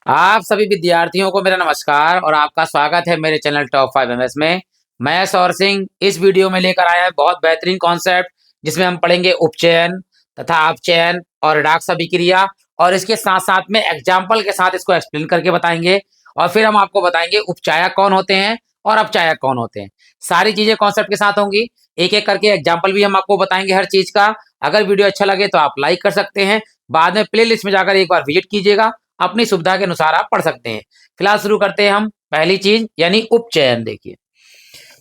आप सभी विद्यार्थियों को मेरा नमस्कार और आपका स्वागत है मेरे चैनल टॉप 5 एमएस में। मैं सौर सिंह इस वीडियो में लेकर आया है बहुत बेहतरीन कॉन्सेप्ट, जिसमें हम पढ़ेंगे उपचयन तथा अपचयन और रिडॉक्स अभिक्रिया, और इसके साथ साथ में एग्जाम्पल के साथ इसको एक्सप्लेन करके बताएंगे। और फिर हम आपको बताएंगे उपचायक कौन होते हैं और अपचायक कौन होते हैं। सारी चीजें कॉन्सेप्ट के साथ होंगी, एक एक करके एग्जाम्पल भी हम आपको बताएंगे हर चीज का। अगर वीडियो अच्छा लगे तो आप लाइक कर सकते हैं, बाद में प्ले लिस्ट में जाकर एक बार विजिट कीजिएगा, अपनी सुविधा के अनुसार आप पढ़ सकते हैं। फिलहाल शुरू करते हैं हम पहली चीज यानी उपचयन। देखिए,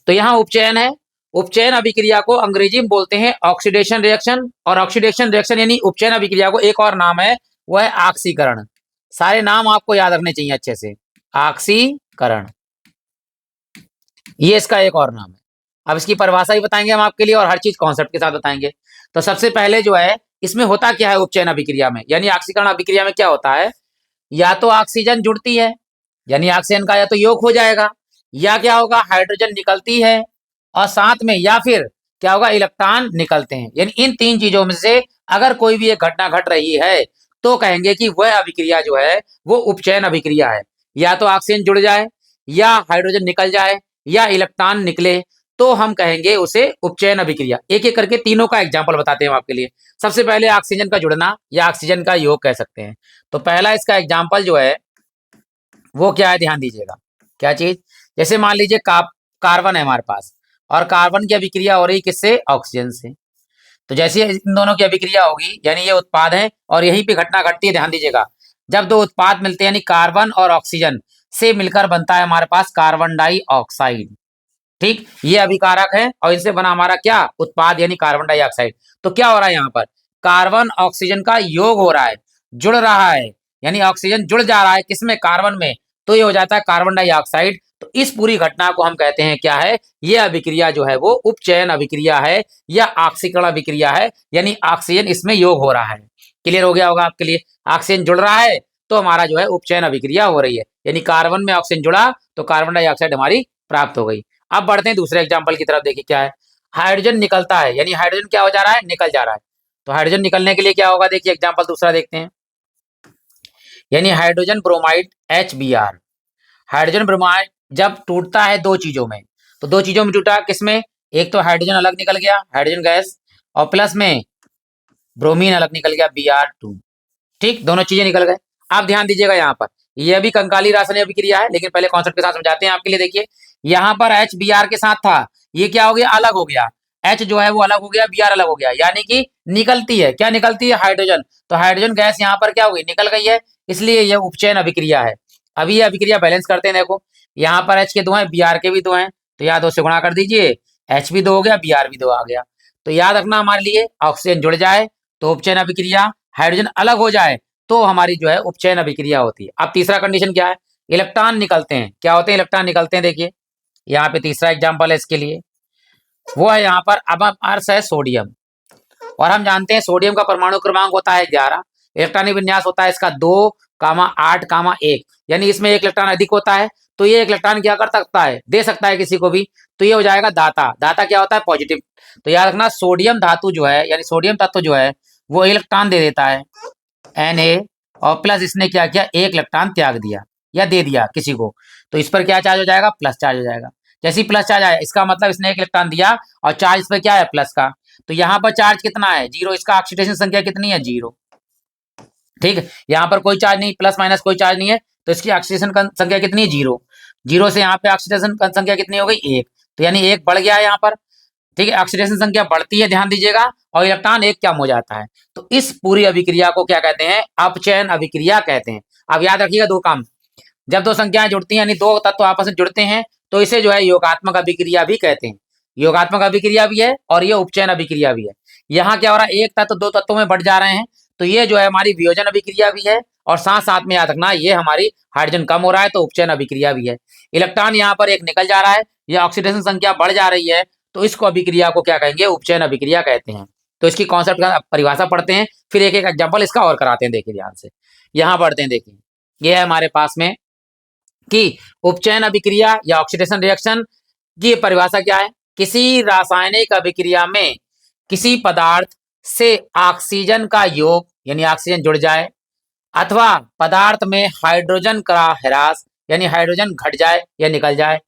तो यहाँ उपचयन है। उपचयन अभिक्रिया को अंग्रेजी में बोलते हैं ऑक्सीडेशन रिएक्शन, और ऑक्सीडेशन रिएक्शन यानी उपचयन अभिक्रिया को एक और नाम है, वह है ऑक्सीकरण। सारे नाम आपको याद रखने चाहिए अच्छे से। ऑक्सीकरण, ये इसका एक और नाम है। अब इसकी परिभाषा ही बताएंगे हम आपके लिए, और हर चीज कॉन्सेप्ट के साथ बताएंगे। तो सबसे पहले जो है, इसमें होता क्या है उपचयन अभिक्रिया में, यानी ऑक्सीकरण अभिक्रिया में क्या होता है। या तो ऑक्सीजन जुड़ती है, यानी ऑक्सीजन का या तो योग हो जाएगा, या क्या होगा, हाइड्रोजन निकलती है, और साथ में या फिर क्या होगा, इलेक्ट्रॉन निकलते हैं। यानी इन तीन चीजों में से अगर कोई भी एक घटना घट रही है तो कहेंगे कि वह अभिक्रिया जो है वो उपचयन अभिक्रिया है। या तो ऑक्सीजन जुड़ जाए, या हाइड्रोजन निकल जाए, या इलेक्ट्रॉन निकले, तो हम कहेंगे उसे उपचयन अभिक्रिया। एक एक करके तीनों का एग्जाम्पल बताते हैं हम आपके लिए। सबसे पहले ऑक्सीजन का जुड़ना या ऑक्सीजन का योग कह सकते हैं। तो पहला इसका एग्जाम्पल जो है वो क्या है, ध्यान दीजिएगा। क्या चीज, जैसे मान लीजिए कार्बन है हमारे पास, और कार्बन की अभिक्रिया हो रही किससे, ऑक्सीजन से। तो जैसे इन दोनों की अभिक्रिया होगी, यानी ये उत्पाद है और यहीं पे घटना घटती है, ध्यान दीजिएगा। जब दो उत्पाद मिलते हैं, यानी कार्बन और ऑक्सीजन से मिलकर बनता है हमारे पास कार्बन डाइऑक्साइड। ठीक, ये अभिकारक है और इनसे बना हमारा क्या उत्पाद, यानी कार्बन डाइऑक्साइड। तो क्या हो रहा है यहाँ पर, कार्बन ऑक्सीजन का योग हो रहा है, जुड़ रहा है, यानी ऑक्सीजन जुड़ जा रहा है किसमें, कार्बन में, तो ये हो जाता है कार्बन डाइऑक्साइड। तो इस पूरी घटना को हम कहते हैं क्या है, ये अभिक्रिया जो है वो उपचयन अभिक्रिया है या ऑक्सीकरण अभिक्रिया है, यानी ऑक्सीजन इसमें योग हो रहा है। क्लियर हो गया होगा आपके लिए। ऑक्सीजन जुड़ रहा है तो हमारा जो है उपचयन अभिक्रिया हो रही है, यानी कार्बन में ऑक्सीजन जुड़ा तो कार्बन डाइऑक्साइड हमारी प्राप्त हो गई। अब बढ़ते हैं दूसरे एग्जाम्पल की तरफ। देखिए क्या है, हाइड्रोजन निकलता है, यानी हाइड्रोजन क्या हो जा रहा है, निकल जा रहा है। तो हाइड्रोजन निकलने के लिए क्या होगा, देखिए एग्जाम्पल दूसरा देखते हैं, यानी hydrogen bromide HBr। Hydrogen bromide जब टूटता है दो चीजों में, तो दो चीजों में टूटा, किसमें, एक तो हाइड्रोजन अलग निकल गया, हाइड्रोजन गैस, और प्लस में ब्रोमीन अलग निकल गया, Br2। ठीक, दोनों चीजें निकल गए। आप ध्यान दीजिएगा यहाँ पर, यह भी कंकाली रासायनिक अभिक्रिया है, लेकिन पहले कॉन्सेप्ट के साथ समझाते हैं आपके लिए। देखिए यहाँ पर HBr के साथ था, ये क्या हो गया, अलग हो गया। H जो है वो अलग हो गया, Br अलग हो गया, यानी कि निकलती है, क्या निकलती है, हाइड्रोजन। तो हाइड्रोजन गैस यहाँ पर क्या हो गई, निकल गई है, इसलिए यह उपचयन अभिक्रिया है। अभी ये अभिक्रिया बैलेंस करते हैं। देखो यहाँ पर H के दो हैं, Br के भी दो हैं, तो यहाँ दो से गुणा कर दीजिए, H भी दो हो गया, Br भी दो आ गया। तो याद रखना हमारे लिए, ऑक्सीजन जुड़ जाए तो उपचयन अभिक्रिया, हाइड्रोजन अलग हो जाए तो हमारी जो है उपचयन अभिक्रिया होती है। अब तीसरा कंडीशन क्या है, इलेक्ट्रॉन निकलते हैं, क्या होते हैं, इलेक्ट्रॉन निकलते हैं। देखिए यहाँ पे तीसरा एग्जांपल है इसके लिए, वो है यहाँ पर, अब अर्थ है सोडियम, और हम जानते हैं सोडियम का परमाणु क्रमांक होता है 11, इलेक्ट्रॉनिक विन्यास होता है इसका 2,8,1, यानी इसमें एक इलेक्ट्रॉन अधिक होता है, तो ये एक इलेक्ट्रॉन क्या कर सकता है, दे सकता है किसी को भी, तो ये हो जाएगा दाता। दाता क्या होता है, पॉजिटिव। तो याद रखना सोडियम धातु जो है, यानी सोडियम तत्व जो है वो इलेक्ट्रॉन दे देता है Na, और प्लस इसने क्या किया, एक इलेक्ट्रॉन त्याग दिया या दे दिया किसी को, तो इस पर क्या चार्ज हो जाएगा, प्लस चार्ज हो जाएगा। जैसे ही प्लस चार्ज आया, इसका मतलब इसने एक इलेक्ट्रॉन दिया और चार्ज इस पर क्या है, प्लस का। तो यहाँ पर चार्ज कितना है, 0, इसका ऑक्सीडेशन संख्या कितनी है, 0। ठीक है, यहाँ पर कोई चार्ज नहीं, प्लस माइनस कोई चार्ज नहीं है, तो इसकी ऑक्सीडेशन संख्या कितनी है, 0। 0 से यहाँ पे ऑक्सीडेशन संख्या कितनी हो गई, 1, तो यानी 1 बढ़ गया है यहाँ पर। ठीक है, ऑक्सीडेशन संख्या बढ़ती है, ध्यान दीजिएगा, और इलेक्ट्रॉन एक कम हो जाता है। तो इस पूरी अभिक्रिया को क्या कहते हैं, अपचयन अभिक्रिया कहते हैं। अब याद रखिएगा दो काम, जब दो संख्याएं जुड़ती हैं, यानी दो तत्व आपस में जुड़ते हैं, तो इसे जो है योगात्मक अभिक्रिया भी कहते हैं। योगात्मक अभिक्रिया भी है और ये उपचयन अभिक्रिया भी है। यहाँ क्या हो रहा है, एक तत्व दो तत्वों में बढ़ जा रहे हैं, तो ये जो है हमारी वियोजन अभिक्रिया भी है, और साथ साथ में याद रखना ये हमारी हाइड्रोजन कम हो रहा है तो उपचयन अभिक्रिया भी है। इलेक्ट्रॉन यहाँ पर एक निकल जा रहा है या ऑक्सीडेशन संख्या बढ़ जा रही है, तो इसको अभिक्रिया को क्या कहेंगे, उपचयन अभिक्रिया कहते हैं। तो इसकी कॉन्सेप्ट का परिभाषा पढ़ते हैं, फिर एक एक एग्जाम्पल इसका और कराते हैं। देखिए ध्यान से, यहाँ पढ़ते हैं। देखिए ये है हमारे पास में कि उपचयन अभिक्रिया या ऑक्सीडेशन रिएक्शन की परिभाषा क्या है, किसी रासायनिक अभिक्रिया में किसी पदार्थ से ऑक्सीजन का योग, यानी ऑक्सीजन जुड़ जाए, अथवा पदार्थ में हाइड्रोजन का ह्रास यानी हाइड्रोजन घट जाए या निकल जाए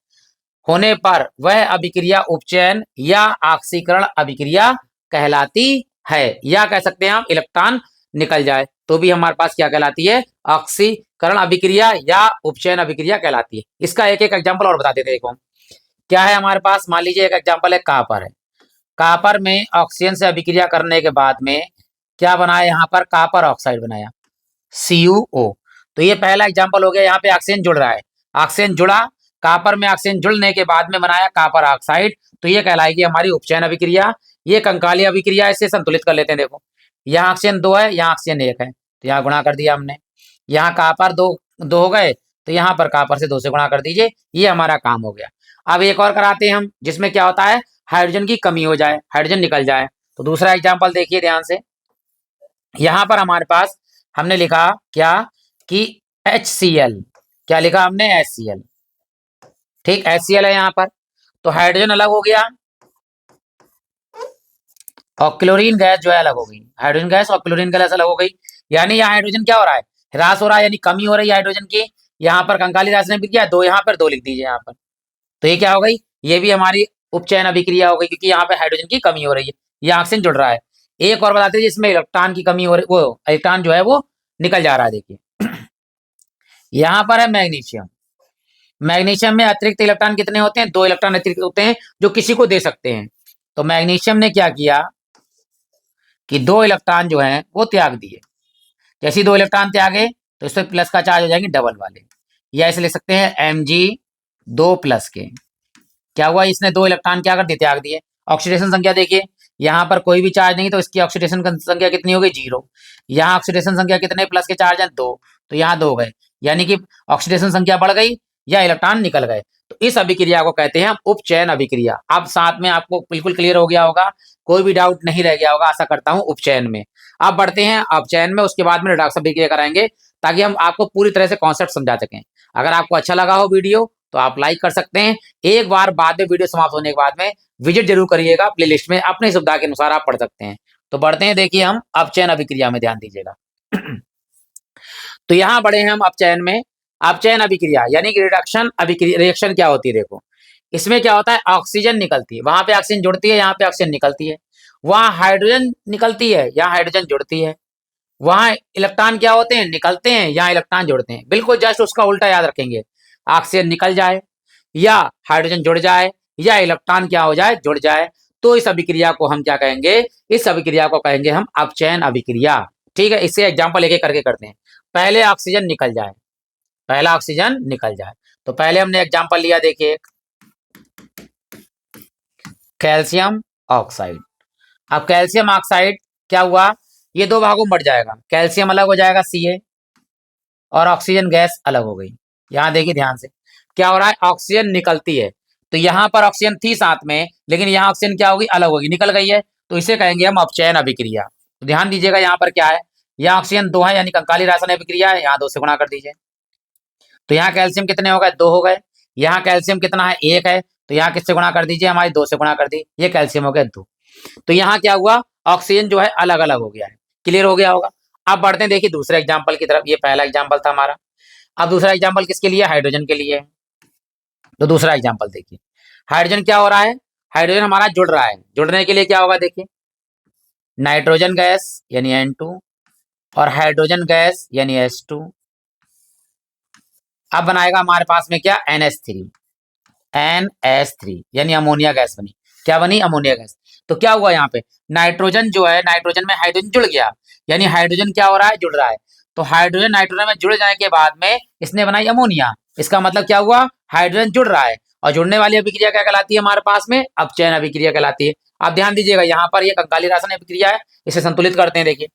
होने पर वह अभिक्रिया उपचयन या ऑक्सीकरण अभिक्रिया कहलाती है, या कह सकते हैं हम इलेक्ट्रॉन निकल जाए तो भी हमारे पास क्या कहलाती है, ऑक्सीकरण अभिक्रिया या उपचयन अभिक्रिया कहलाती है। इसका एक एक एग्जांपल और बता देते हैं। देखो क्या है हमारे पास, मान लीजिए एक एग्जांपल है कापर है। कापर में ऑक्सीजन से अभिक्रिया करने के बाद में क्या बनाया, यहाँ पर कापर ऑक्साइड बनाया CuO। तो ये पहला एग्जांपल हो गया, यहाँ पे ऑक्सीजन जुड़ रहा है, ऑक्सीजन जुड़ा, कापर में ऑक्सीजन जुड़ने के बाद में बनाया कापर ऑक्साइड, तो ये कहलाएगी हमारी उपचयन अभिक्रिया। ये कंकाली अभिक्रिया, इसे संतुलित कर लेते हैं। देखो यहाँ ऑक्सीजन 2 है, यहाँ ऑक्सीजन 1 है, तो यहाँ गुणा कर दिया हमने। यहाँ कापर दो हो गए, तो यहाँ पर कापर से 2 से गुणा कर दीजिए, ये हमारा काम हो गया। अब एक और कराते हैं हम, जिसमें क्या होता है, हाइड्रोजन की कमी हो जाए, हाइड्रोजन निकल जाए। तो दूसरा एग्जाम्पल देखिए ध्यान से, यहाँ पर हमारे पास हमने लिखा क्या कि HCl, क्या लिखा हमने, HCl, ठीक, HCl है यहाँ पर। तो हाइड्रोजन अलग हो गया और क्लोरीन गैस जो है अलग हो गई, हाइड्रोजन गैस और क्लोरीन गैस अलग हो गई। यानी यहाँ हाइड्रोजन क्या हो रहा है, ह्रास हो रहा है, यानी कमी हो रही है हाइड्रोजन की। यहाँ पर कंकाली रासायनिक अभिक्रिया 2, यहाँ पर 2 लिख दीजिए यहाँ पर। तो ये क्या हो गई, ये भी हमारी उपचयन अभिक्रिया हो गई, क्योंकि यहाँ पे हाइड्रोजन की कमी हो रही है, ये ऑक्सीजन जुड़ रहा है। एक और बताते हैं जिसमें इलेक्ट्रॉन की कमी हो रही, वो इलेक्ट्रॉन जो है वो निकल जा रहा है। देखिए यहाँ पर है मैग्नीशियम। मैग्नीशियम में अतिरिक्त इलेक्ट्रॉन कितने होते हैं, 2 इलेक्ट्रॉन अतिरिक्त होते हैं जो किसी को दे सकते हैं। तो मैग्नीशियम ने क्या किया कि 2 इलेक्ट्रॉन जो हैं वो त्याग दिए। जैसे 2 इलेक्ट्रॉन त्यागे तो इससे प्लस का चार्ज हो जाएंगे डबल वाले, या ऐसे लिख सकते हैं Mg2+ के। क्या हुआ, इसने 2 इलेक्ट्रॉन क्या कर दिए, त्याग दिए। ऑक्सीडेशन संख्या देखिए, यहाँ पर कोई भी चार्ज नहीं, तो इसकी ऑक्सीडेशन संख्या कितनी हो गई, 0। यहाँ ऑक्सीडेशन संख्या कितने प्लस के चार्ज हैं, 2, तो यहाँ 2 गए, यानी कि ऑक्सीडेशन संख्या बढ़ गई या इलेक्ट्रॉन निकल गए। तो इस अभिक्रिया को कहते हैं हम उपचयन अभिक्रिया। अब साथ में आपको बिल्कुल क्लियर हो गया होगा, कोई भी डाउट नहीं रह गया होगा आशा करता हूं उपचयन में। अब बढ़ते हैं अपचयन में, उसके बाद में रिडक्शन अभिक्रिया कराएंगे, ताकि हम आपको पूरी तरह से कॉन्सेप्ट समझा सकें। अगर आपको अच्छा लगा हो वीडियो तो आप लाइक कर सकते हैं। एक बार बाद में वीडियो समाप्त होने के बाद में विजिट जरूर करिएगा प्लेलिस्ट में, अपनी सुविधा के अनुसार आप पढ़ सकते हैं। तो बढ़ते हैं, देखिए हम अपचयन अभिक्रिया में ध्यान दीजिएगा। तो यहाँ बढ़े हैं हम अपचयन में। अपचयन अभिक्रिया यानी कि रिडक्शन अभिक्रिया, रिएक्शन क्या होती है, देखो इसमें क्या होता है, ऑक्सीजन निकलती है, वहां पे ऑक्सीजन जुड़ती है, यहाँ पे ऑक्सीजन निकलती है, वहां हाइड्रोजन निकलती है, यहाँ हाइड्रोजन जुड़ती है, वहां इलेक्ट्रॉन क्या होते हैं, निकलते हैं, यहाँ इलेक्ट्रॉन जुड़ते हैं। बिल्कुल जस्ट उसका उल्टा याद रखेंगे, ऑक्सीजन निकल जाए या हाइड्रोजन जुड़ जाए या इलेक्ट्रॉन क्या हो जाए, जुड़ जाए, तो इस अभिक्रिया को हम क्या कहेंगे, इस अभिक्रिया को कहेंगे हम अपचयन अभिक्रिया। ठीक है, इससे एग्जाम्पल एक एक करके करते हैं। पहले ऑक्सीजन निकल जाए, पहला ऑक्सीजन निकल जाए, तो पहले हमने एग्जाम्पल लिया, देखिए कैल्शियम ऑक्साइड। अब कैल्शियम ऑक्साइड क्या हुआ, ये 2 भागों में बढ़ जाएगा, कैल्शियम अलग हो जाएगा Ca और ऑक्सीजन गैस अलग हो गई। यहाँ देखिए ध्यान से क्या हो रहा है, ऑक्सीजन निकलती है, तो यहाँ पर ऑक्सीजन थी साथ में, लेकिन यहाँ ऑक्सीजन क्या होगी, अलग होगी, निकल गई है, तो इसे कहेंगे हम अपचयन अभिक्रिया। तो ध्यान दीजिएगा यहाँ पर क्या है, यहाँ ऑक्सीजन 2 है, यानी कंकाली रासायनिक अभिक्रिया है, यहाँ 2 से गुणा कर दीजिए। तो यहाँ कैल्शियम कितने हो गए, 2 हो गए। यहाँ कैल्शियम कितना है, 1 है, तो यहाँ किससे गुणा कर दीजिए, हमारी 2 से गुणा कर दी, ये कैल्शियम हो गया 2। तो यहाँ क्या हुआ, ऑक्सीजन जो है अलग अलग हो गया है, क्लियर हो गया होगा। अब बढ़ते हैं देखिए दूसरे एग्जाम्पल की तरफ, ये पहला एग्जाम्पल था हमारा। अब दूसरा एग्जाम्पल किसके लिए, हाइड्रोजन के लिए। तो दूसरा एग्जाम्पल देखिए, हाइड्रोजन क्या हो रहा है, हाइड्रोजन हमारा जुड़ रहा है, जुड़ने के लिए क्या होगा, देखिए नाइट्रोजन गैस यानी N2 और हाइड्रोजन गैस यानी H2। अब बनाएगा हमारे पास में क्या, NH3 यानी अमोनिया गैस बनी। क्या बनी, अमोनिया गैस। तो क्या हुआ यहाँ पे, नाइट्रोजन जो है, नाइट्रोजन में हाइड्रोजन जुड़ गया, यानी हाइड्रोजन क्या हो रहा है, जुड़ रहा है। तो हाइड्रोजन नाइट्रोजन में जुड़ जाने के बाद में इसने बनाई अमोनिया, इसका मतलब क्या हुआ, हाइड्रोजन जुड़ रहा है, और जुड़ने वाली अभिक्रिया क्या कहलाती है हमारे पास में, अपचयन अभिक्रिया कहलाती है। आप ध्यान दीजिएगा, यहाँ पर ये कंकाली रासायनिक अभिक्रिया है, इसे संतुलित करते हैं। देखिए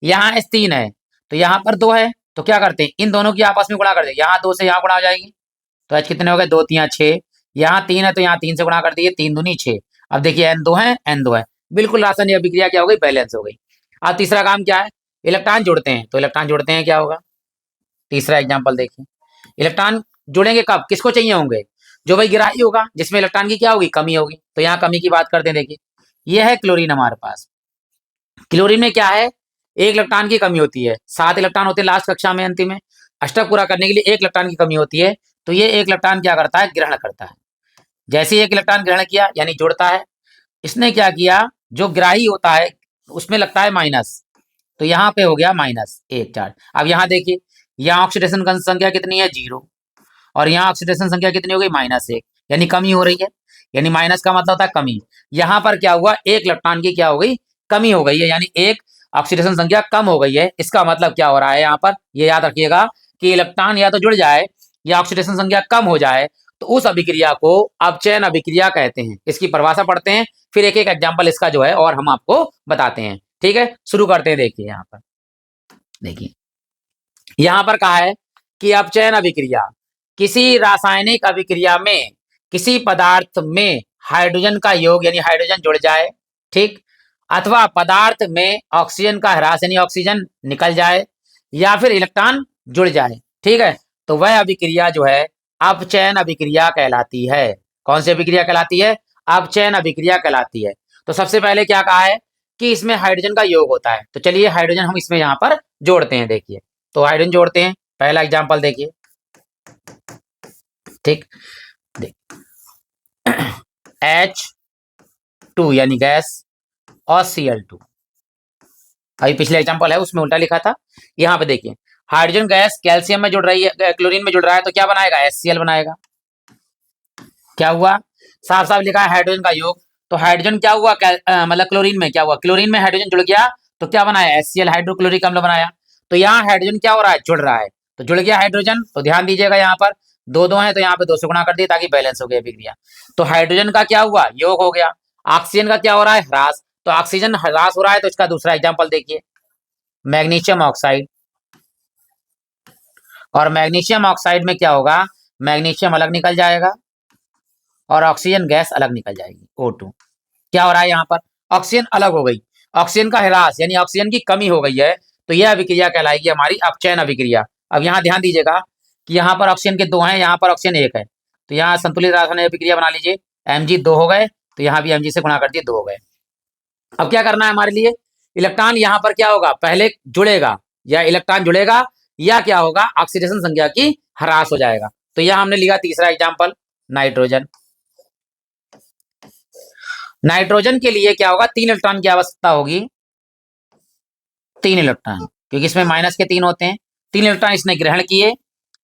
यहाँ H3 है, तो यहाँ पर 2 है, तो क्या करते हैं, इन दोनों की आपस में गुणा कर देंगे, यहाँ 2 से यहाँ गुणा हो जाएगी, तो H कितने हो गए, 2 3 6, यहाँ 3 है, तो यहाँ 3 से गुणा कर दिए, 3 दूनी 6। अब देखिए N2 है, N2 है, बिल्कुल रासायनिक अभिक्रिया क्या हो गई, बैलेंस हो गई। अब तीसरा काम क्या है, इलेक्ट्रॉन जुड़ते हैं, तो इलेक्ट्रॉन जुड़ते हैं क्या होगा, तीसरा एग्जाम्पल देखिए, इलेक्ट्रॉन जुड़ेंगे कब, किसको चाहिए होंगे, जो भाई ग्राही होगा, जिसमें इलेक्ट्रॉन की क्या होगी, कमी होगी। तो यहाँ कमी की बात करते हैं, देखिए ये है क्लोरीन हमारे पास। क्लोरीन में क्या है, एक इलेक्ट्रॉन की कमी होती है, 7 इलेक्ट्रॉन होते हैं लास्ट कक्षा में अंतिम में, अष्टक पूरा करने के लिए एक इलेक्ट्रॉन की कमी होती है, तो ये एक इलेक्ट्रॉन क्या करता है, ग्रहण करता है। जैसे एक इलेक्ट्रॉन ग्रहण किया यानी जुड़ता है, इसने क्या किया, जो ग्राही होता है उसमें लगता है माइनस, तो यहाँ पे हो गया -1 चार्ज। अब यहाँ देखिए, यहाँ ऑक्सीडेशन संख्या कितनी है, 0, और यहाँ ऑक्सीडेशन संख्या कितनी हो गई, -1, यानी कमी हो रही है, यानी माइनस का मतलब होता है कमी। यहाँ पर क्या हुआ, एक इलेक्ट्रॉन की क्या हो गई, कमी हो गई है, यानी एक ऑक्सीडेशन संख्या कम हो गई है। इसका मतलब क्या हो रहा है यहाँ पर, ये याद रखिएगा कि इलेक्ट्रॉन या तो जुड़ जाए या ऑक्सीडेशन संख्या कम हो जाए, तो उस अभिक्रिया को अपचयन अभिक्रिया कहते हैं। इसकी परिभाषा पढ़ते हैं, फिर एक एक एग्जाम्पल इसका जो है और हम आपको बताते हैं। ठीक है, शुरू करते हैं। देखिए यहाँ पर, देखिए यहाँ पर कहा है कि अपचयन अभिक्रिया, किसी रासायनिक अभिक्रिया में किसी पदार्थ में हाइड्रोजन का योग यानी हाइड्रोजन जुड़ जाए, ठीक, अथवा पदार्थ में ऑक्सीजन का ह्रास यानी ऑक्सीजन निकल जाए, या फिर इलेक्ट्रॉन जुड़ जाए, ठीक है, तो वह अभिक्रिया जो है अपचयन अभिक्रिया कहलाती है। कौन सी अभिक्रिया कहलाती है, अपचयन अभिक्रिया कहलाती है। तो सबसे पहले क्या कहा है कि इसमें हाइड्रोजन का योग होता है, तो चलिए हाइड्रोजन हम इसमें यहाँ पर जोड़ते हैं। देखिए, तो हाइड्रोजन जोड़ते हैं, पहला एग्जाम्पल देखिए, ठीक, H2 यानी गैस और Cl2। अभी पिछले एग्जाम्पल है उसमें उल्टा लिखा था, यहाँ पे देखिए हाइड्रोजन गैस कैल्शियम में जुड़ रही है, क्लोरीन में जुड़ रहा है, तो क्या बनाएगा, HCl बनाएगा। क्या हुआ, साफ साफ लिखा है हाइड्रोजन का योग, तो हाइड्रोजन क्या हुआ, मतलब क्लोरीन में क्या हुआ, क्लोरीन में हाइड्रोजन जुड़ गया, तो क्या बनाया, HCl हाइड्रोक्लोरिक अम्ल बनाया। तो यहाँ हाइड्रोजन क्या हो रहा है, जुड़ रहा है, तो जुड़ गया हाइड्रोजन। तो ध्यान दीजिएगा यहाँ पर दो दो है, तो यहाँ पे 2 से गुणा कर दिए ताकि बैलेंस हो गया अभिक्रिया। तो हाइड्रोजन का क्या हुआ, योग हो गया। ऑक्सीजन का क्या हो रहा है, ह्रास, तो ऑक्सीजन ह्रास हो रहा है, तो इसका दूसरा एग्जाम्पल देखिए, मैग्नीशियम ऑक्साइड, और मैग्नीशियम ऑक्साइड में क्या होगा, मैग्नीशियम अलग निकल जाएगा और ऑक्सीजन गैस अलग निकल जाएगी, O2। क्या हो रहा है यहाँ पर, ऑक्सीजन अलग हो गई, ऑक्सीजन का ह्रास यानी ऑक्सीजन की कमी हो गई है, तो यह अभिक्रिया कहलाएगी हमारी अपचयन अभिक्रिया। अब यहाँ ध्यान दीजिएगा कि यहाँ पर ऑक्सीजन के 2 हैं, यहाँ पर ऑक्सीजन 1 है, तो यहाँ संतुलित रासायनिक अभिक्रिया बना लीजिए, Mg 2 हो गए, तो यहाँ भी Mg से गुणा कर दिए, 2 हो गए। अब क्या करना है हमारे लिए, इलेक्ट्रॉन यहाँ पर क्या होगा, पहले जुड़ेगा, या इलेक्ट्रॉन जुड़ेगा, या क्या होगा, ऑक्सीडेशन संख्या की ह्रास हो जाएगा। तो यहाँ हमने लिखा तीसरा एग्जाम्पल, नाइट्रोजन। नाइट्रोजन के लिए क्या होगा, 3 इलेक्ट्रॉन की आवश्यकता होगी, 3 इलेक्ट्रॉन, क्योंकि इसमें माइनस के 3 होते हैं, 3 इलेक्ट्रॉन इसने ग्रहण किए,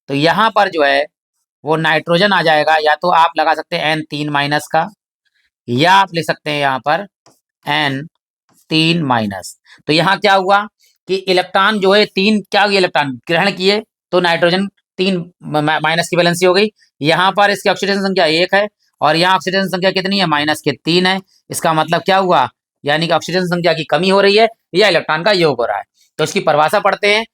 तो यहाँ पर जो है वो नाइट्रोजन आ जाएगा। या तो आप लगा सकते हैं N3 माइनस का, या आप लिख सकते हैं यहाँ पर N3 माइनस। तो यहाँ क्या हुआ कि इलेक्ट्रॉन जो है 3 क्या हुआ, इलेक्ट्रॉन ग्रहण किए, तो नाइट्रोजन 3 माइनस की वैलेंसी हो गई। यहाँ पर इसकी ऑक्सीडेशन संख्या 1 है, और यहाँ ऑक्सीडेशन संख्या कितनी है, -3 है। इसका मतलब क्या हुआ, यानी कि ऑक्सीडेशन संख्या की कमी हो रही है या इलेक्ट्रॉन का योग हो रहा है। तो इसकी परिभाषा पढ़ते हैं,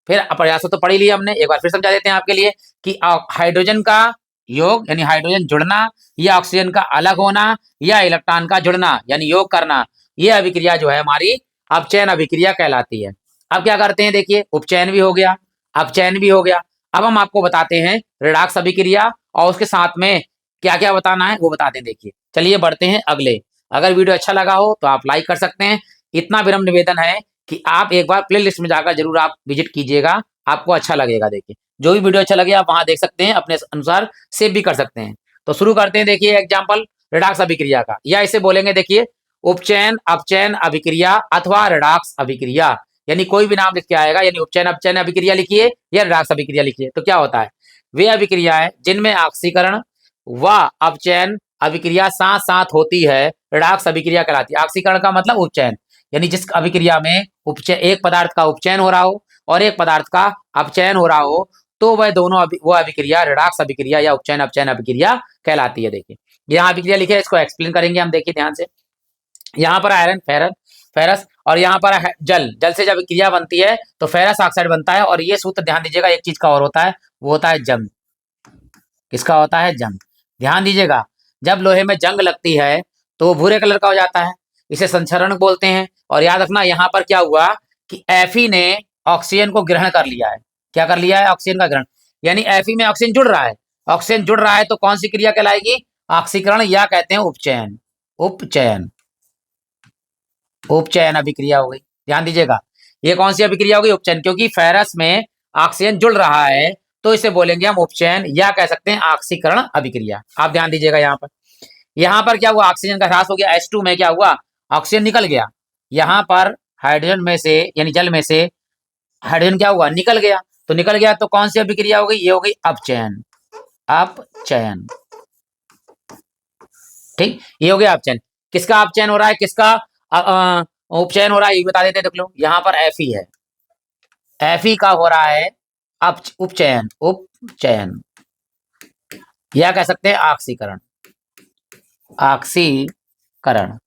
फिर प्रयासों तो पढ़ ही लिया हमने, एक बार फिर समझा देते हैं आपके लिए कि हाइड्रोजन का योग यानी हाइड्रोजन जुड़ना, या ऑक्सीजन का अलग होना, या इलेक्ट्रॉन का जुड़ना यानी योग करना, यह अभिक्रिया जो है हमारी अपचयन अभिक्रिया कहलाती है। अब क्या करते हैं, देखिए उपचयन भी हो गया, अपचयन भी हो गया। अब हम आपको बताते हैं रिडॉक्स अभिक्रिया, और उसके साथ में क्या क्या बताना है वो बताते हैं। देखिए चलिए बढ़ते हैं अगले। अगर वीडियो अच्छा लगा हो तो आप लाइक कर सकते हैं। इतना विनम्र निवेदन है कि आप एक बार प्ले लिस्ट में जाकर जरूर आप विजिट कीजिएगा, आपको अच्छा लगेगा। देखिए जो भी वीडियो अच्छा लगे आप वहां देख सकते हैं, अपने अनुसार सेव भी कर सकते हैं। तो शुरू करते हैं, देखिए एग्जाम्पल रिडॉक्स अभिक्रिया का, या इसे बोलेंगे देखिए उपचयन अपचयन अभिक्रिया अथवा रिडॉक्स अभिक्रिया, यानी कोई भी नाम लिख के आएगा, यानी उपचयन अपचयन अभिक्रिया लिखिए या रिडॉक्स अभिक्रिया लिखिए। तो क्या होता है, वे अभिक्रिया है जिनमें ऑक्सीकरण व अपचयन अभिक्रिया साथ साथ होती है, रिडॉक्स अभिक्रिया कहलाती है। ऑक्सीकरण का मतलब उपचयन, यानी जिस अभिक्रिया में उपचयन, एक पदार्थ का उपचयन हो रहा हो और एक पदार्थ का अपचयन हो रहा हो, तो वह दोनों वो अभिक्रिया रिडॉक्स अभिक्रिया या उपचयन अपचयन अभिक्रिया कहलाती है। देखिए यहाँ अभिक्रिया लिखे है, इसको एक्सप्लेन करेंगे हम, देखिए ध्यान से। यहाँ पर आयरन फेरस और यहाँ पर जल से जब क्रिया बनती है तो फेरस ऑक्साइड बनता है। और ये सूत्र ध्यान दीजिएगा, एक चीज का और होता है, वो होता है जंग। किसका होता है, जंग। ध्यान दीजिएगा, जब लोहे में जंग लगती है तो वो भूरे कलर का हो जाता है, इसे संचरण बोलते हैं। और याद रखना यहाँ पर क्या हुआ कि Fe ने ऑक्सीजन को ग्रहण कर लिया है। क्या कर लिया है, ऑक्सीजन का ग्रहण, यानी Fe में ऑक्सीजन जुड़ रहा है। ऑक्सीजन जुड़ रहा है तो कौन सी क्रिया कहलाएगी, ऑक्सीकरण, या कहते हैं उपचयन। उपचयन, उपचयन अभिक्रिया हो गई। ध्यान दीजिएगा, ये कौन सी अभिक्रिया होगी? उपचयन, क्योंकि फेरस में ऑक्सीजन जुड़ रहा है तो इसे बोलेंगे हम उपचयन या कह सकते हैं ऑक्सीकरण अभिक्रिया। आप ध्यान दीजिएगा यहाँ पर क्या हुआ? ऑक्सीजन का ह्रास हो गया, H2 में क्या हुआ? ऑक्सीजन निकल गया। यहाँ पर हाइड्रोजन में से यानी जल में से हाइड्रोजन क्या हुआ? निकल गया। तो निकल गया तो कौन सी अभिक्रिया हो गई? ये हो गई अपचयन। अपचयन, ठीक, ये हो गया अपचयन। किसका अपचयन हो रहा है, किसका उपचयन हो रहा है, ये बता देते हैं। देख लो यहाँ पर Fe है, Fe का हो रहा है उपचयन, उपचयन या कह सकते हैं ऑक्सीकरण। ऑक्सीकरण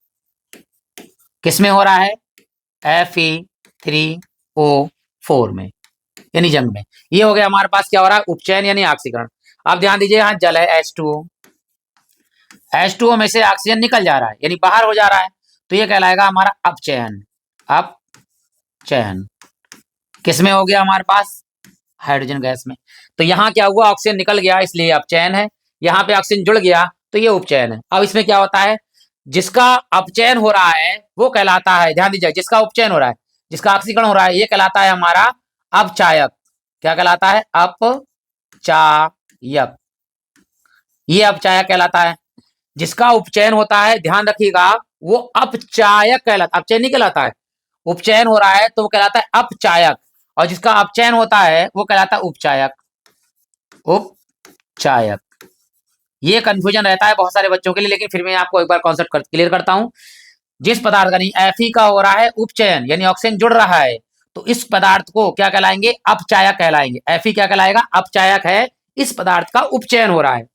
किसमें हो रहा है? Fe3O4 में, यानी जंग में। ये हो गया हमारे पास क्या हो रहा है? उपचयन यानी ऑक्सीकरण। अब ध्यान दीजिए, यहाँ जल है H2O, H2O में से ऑक्सीजन निकल जा रहा है यानी बाहर हो जा रहा है, तो ये कहलाएगा हमारा अपचयन। अपचयन किसमें हो गया हमारे पास? हाइड्रोजन गैस में। तो यहाँ क्या हुआ? ऑक्सीजन निकल गया इसलिए अपचयन है, यहाँ पे ऑक्सीजन जुड़ गया तो ये उपचयन है। अब इसमें क्या होता है? जिसका अपचयन हो रहा है वो कहलाता है, ध्यान दीजिए, जिसका उपचयन हो रहा है, जिसका ऑक्सीकरण हो रहा है, ये कहलाता है हमारा अपचायक। क्या कहलाता है? अपचायक। ये अपचायक कहलाता है। जिसका उपचयन होता है, ध्यान रखिएगा, वो अपचायक कहलाता, अपचयन नहीं कहलाता है। उपचयन हो रहा है तो वो कहलाता है अपचायक, और जिसका अपचयन होता है वो कहलाता है उपचायक। उपचायक, ये कंफ्यूजन रहता है बहुत सारे बच्चों के लिए, लेकिन फिर मैं आपको एक बार कॉन्सेप्ट क्लियर करता हूं। जिस पदार्थ का नहीं Fe का हो रहा है उपचयन यानी ऑक्सीजन जुड़ रहा है, तो इस पदार्थ को क्या कहलाएंगे? अपचायक कहलाएंगे। Fe क्या कहलाएगा? अपचायक है, इस पदार्थ का उपचयन हो रहा है।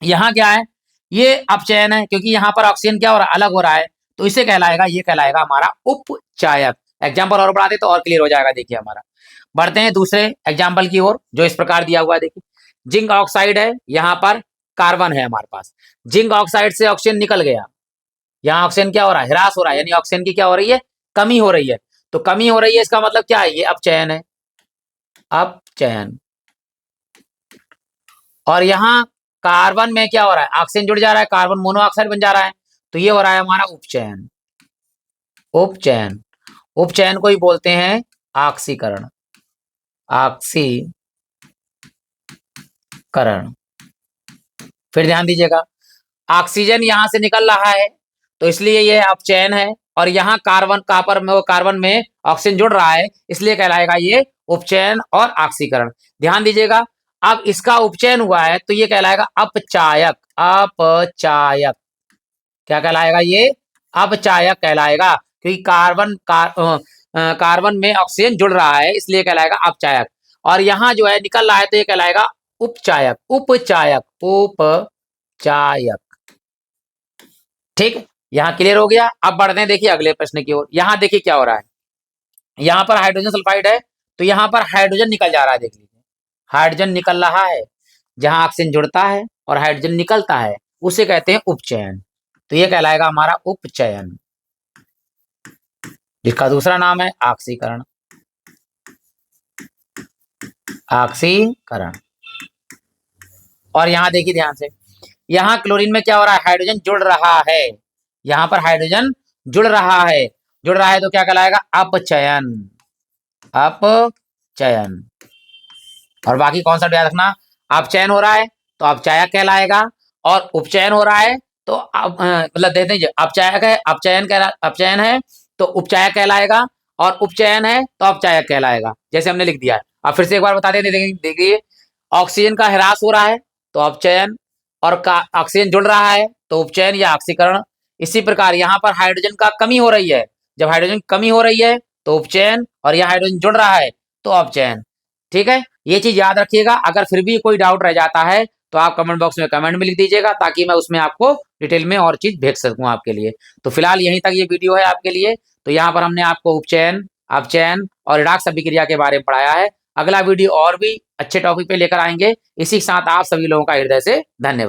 यहाँ क्या है? ये अपचयन है, क्योंकि यहाँ पर ऑक्सीजन क्या हो रहा है? अलग हो रहा है, तो इसे कहलाएगा, ये कहलाएगा हमारा उपचायक। एग्जाम्पल और बढ़ाते तो और क्लियर हो जाएगा। देखिए हमारा, बढ़ते हैं दूसरे एग्जाम्पल की ओर, जो इस प्रकार दिया हुआ है। देखिए, जिंक ऑक्साइड है, यहाँ पर कार्बन है हमारे पास। जिंक ऑक्साइड से ऑक्सीजन निकल गया, यहाँ ऑक्सीजन क्या हो रहा है? ह्रास हो रहा है, यानी ऑक्सीजन की क्या हो रही है? कमी हो रही है। तो कमी हो रही है, इसका मतलब क्या है? ये अपचयन है, अपचयन। और यहाँ कार्बन में क्या हो रहा है? ऑक्सीजन जुड़ जा रहा है, कार्बन मोनोऑक्साइड बन जा रहा है, तो ये हो रहा है हमारा उपचयन। उपचयन, उपचयन को ही बोलते हैं ऑक्सीकरण। ऑक्सीकरण। फिर ध्यान दीजिएगा, ऑक्सीजन यहां से निकल रहा है तो इसलिए ये अपचयन है, और यहाँ कार्बन में ऑक्सीजन जुड़ रहा है, इसलिए कहलाएगा ये उपचयन और ऑक्सीकरण। ध्यान दीजिएगा, अब इसका उपचयन हुआ है तो ये कहलाएगा अपचायक। अपचायक क्या कहलाएगा? ये अपचायक कहलाएगा, क्योंकि कार्बन में ऑक्सीजन जुड़ रहा है, इसलिए कहलाएगा अपचायक। और यहाँ जो है निकल रहा है तो ये कहलाएगा उपचायक। उपचायक, उपचायक, ठीक। यहाँ क्लियर हो गया। अब बढ़ते हैं देखिए अगले प्रश्न की ओर। यहाँ देखिए क्या हो रहा है, यहाँ पर हाइड्रोजन सल्फाइड है, तो यहाँ पर हाइड्रोजन निकल जा रहा है। देख लीजिए, हाइड्रोजन निकल रहा है, जहां ऑक्सीजन जुड़ता है और हाइड्रोजन निकलता है उसे कहते हैं उपचयन। तो ये कहलाएगा हमारा उपचयन, जिसका दूसरा नाम है ऑक्सीकरण। ऑक्सीकरण। और यहाँ देखिए ध्यान से, यहाँ क्लोरीन में क्या हो रहा है? हाइड्रोजन जुड़ रहा है, यहाँ पर हाइड्रोजन जुड़ रहा है, जुड़ रहा है तो क्या कहलाएगा? अपचयन। अपचयन। और बाकी कौन सा याद रखना, अपचयन हो रहा है तो अपचायक कहलाएगा, और उपचयन हो रहा है तो मतलब दे दीजिए, अपचायक है, अपचयन है तो उपचायक कहलाएगा, और उपचयन है तो अपचायक कहलाएगा, जैसे हमने लिख दिया है। अब फिर से एक बार बता दें, देखिए, ऑक्सीजन का ह्रास हो रहा है तो अपचयन, और ऑक्सीजन जुड़ रहा है तो उपचयन या ऑक्सीकरण। इसी प्रकार यहाँ पर हाइड्रोजन का कमी हो रही है, जब हाइड्रोजन कमी हो रही है तो उपचयन, और यहाँ हाइड्रोजन जुड़ रहा है तो अपचयन। ठीक है, ये चीज याद रखिएगा। अगर फिर भी कोई डाउट रह जाता है तो आप कमेंट बॉक्स में कमेंट में लिख दीजिएगा, ताकि मैं उसमें आपको डिटेल में और चीज भेज सकूं आपके लिए। तो फिलहाल यहीं तक ये वीडियो है आपके लिए। तो यहाँ पर हमने आपको उपचयन, अपचयन और रिडॉक्स अभिक्रिया के बारे में पढ़ाया है। अगला वीडियो और भी अच्छे टॉपिक पे लेकर आएंगे। इसी के साथ आप सभी लोगों का हृदय से धन्यवाद।